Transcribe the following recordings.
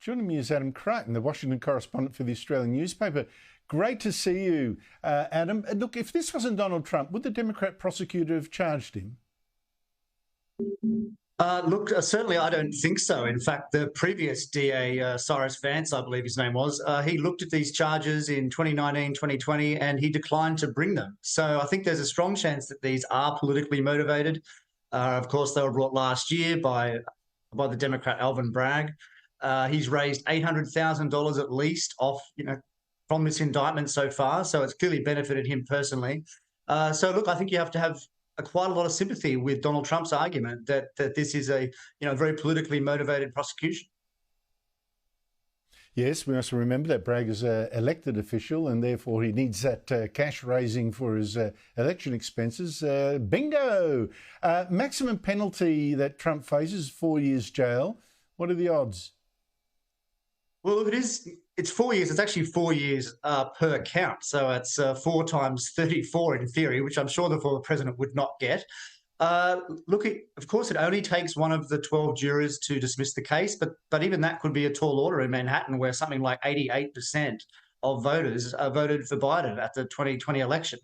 Joining me is Adam Creighton, the Washington correspondent for the Australian newspaper. Great to see you, Adam. Look, if this wasn't Donald Trump, would the Democrat prosecutor have charged him? Certainly I don't think so. In fact, the previous DA, Cyrus Vance, I believe his name was, he looked at these charges in 2019, 2020, and he declined to bring them. So I think there's a strong chance that these are politically motivated. Of course, they were brought last year by the Democrat Alvin Bragg. He's raised $800,000 at least from this indictment so far. So it's clearly benefited him personally. Look, I think you have to have quite a lot of sympathy with Donald Trump's argument that this is a very politically motivated prosecution. Yes, we must remember that Bragg is an elected official and therefore he needs that cash raising for his election expenses. Bingo! Maximum penalty that Trump faces, 4 years jail. What are the odds? Well, look, it's 4 years. It's actually 4 years per count. So it's 4 times 34 in theory, which I'm sure the former president would not get. Of course, it only takes one of the 12 jurors to dismiss the case, but even that could be a tall order in Manhattan, where something like 88% of voters voted for Biden at the 2020 election.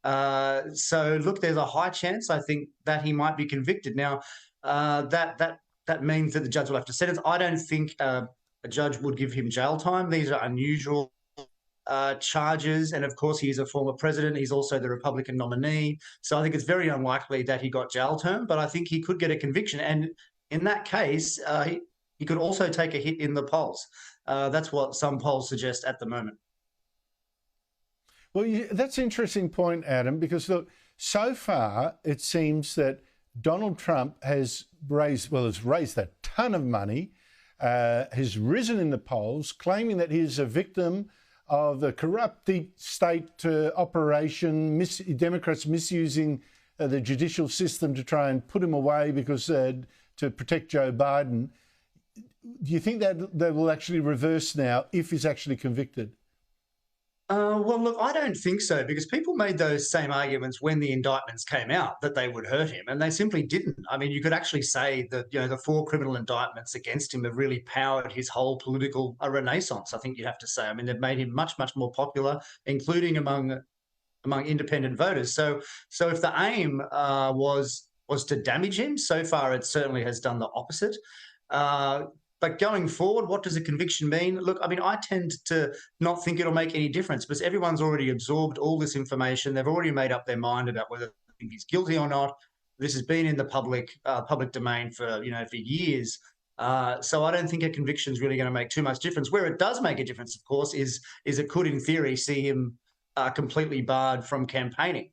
Look, there's a high chance, I think, that he might be convicted. Now, that means that the judge will have to sentence. I don't think a judge would give him jail time. These are unusual charges. And of course, he is a former president. He's also the Republican nominee. So I think it's very unlikely that he got jail term, but I think he could get a conviction. And in that case, he could also take a hit in the polls. That's what some polls suggest at the moment. Well, that's an interesting point, Adam, because look, so far it seems that Donald Trump has raised a ton of money, has risen in the polls, claiming that he's a victim of the corrupt deep state operation, Democrats misusing the judicial system to try and put him away because to protect Joe Biden. Do you think that they will actually reverse now if he's actually convicted? Well, look, I don't think so, because people made those same arguments when the indictments came out that they would hurt him, and they simply didn't. I mean, you could actually say that the 4 criminal indictments against him have really powered his whole political renaissance, I think you'd have to say. I mean, they've made him much, much more popular, including among independent voters. So if the aim was to damage him, so far it certainly has done the opposite. But going forward, what does a conviction mean? Look, I mean, I tend to not think it'll make any difference because everyone's already absorbed all this information. They've already made up their mind about whether they think he's guilty or not. This has been in the public domain for years. So I don't think a conviction is really going to make too much difference. Where it does make a difference, of course, is it could, in theory, see him completely barred from campaigning.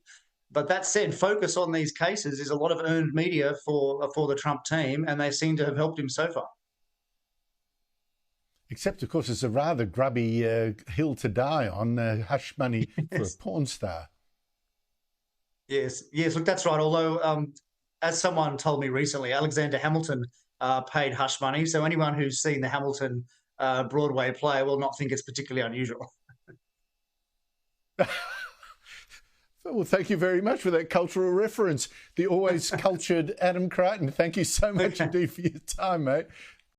But that said, focus on these cases is a lot of earned media for the Trump team, and they seem to have helped him so far. Except, of course, it's a rather grubby hill to die on, hush money for a porn star. Yes, look, that's right. Although, as someone told me recently, Alexander Hamilton paid hush money. So anyone who's seen the Hamilton Broadway play will not think it's particularly unusual. Well, thank you very much for that cultural reference. The always cultured Adam Creighton. Thank you so much indeed for your time, mate.